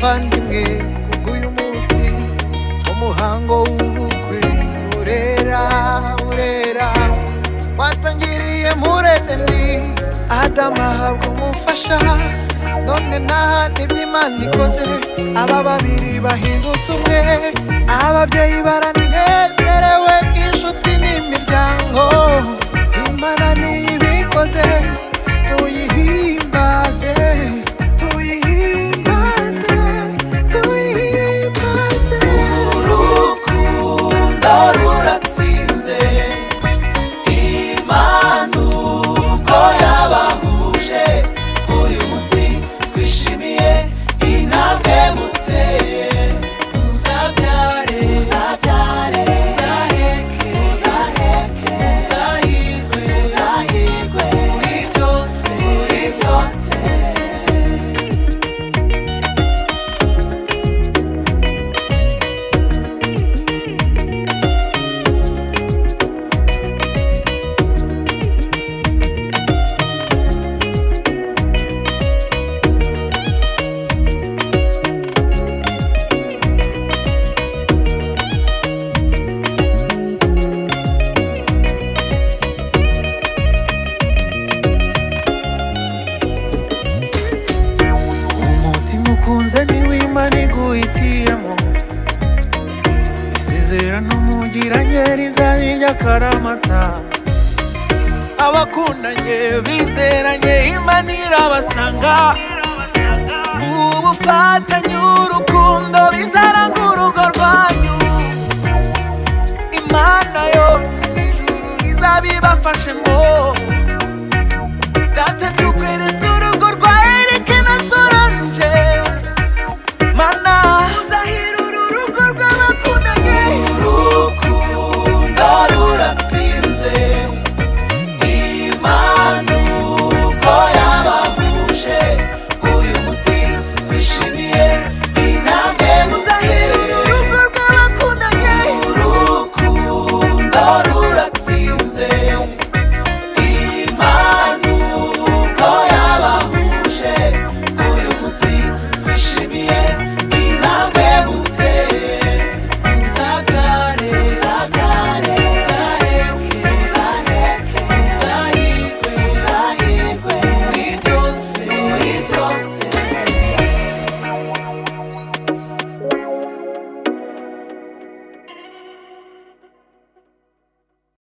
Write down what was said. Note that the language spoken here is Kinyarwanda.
bavandimwe kubw'uyu munsi umuhango w'ubukwe urera urera watangiriye muri Edeni Adamu ahabwa umufasha none nahandi iby'Imana ikoze aba babiri bahindutse umwe ababyeyi baranezerewe inshuti n'imiryango Imana niyo ibikoze tuyihimbaze tuyihimbaze tuyihimbaze urukundo ruratsinze Imana ubwo yabahuje uyu munsi twishimiye intambwe muteye muzabyare muzabyare muzaheke muzaheke muzahirwe muzahirwe muri byose muri byose umukunze niwe Imana iguhitiyemo isezerano mugiranye rizabirya akaramata abakundanye bizeranye Imana irabasanga ubufatanye urukundo bizaranga urugo rwanyu Imana yo ijuru izabibafashemo data tukweretse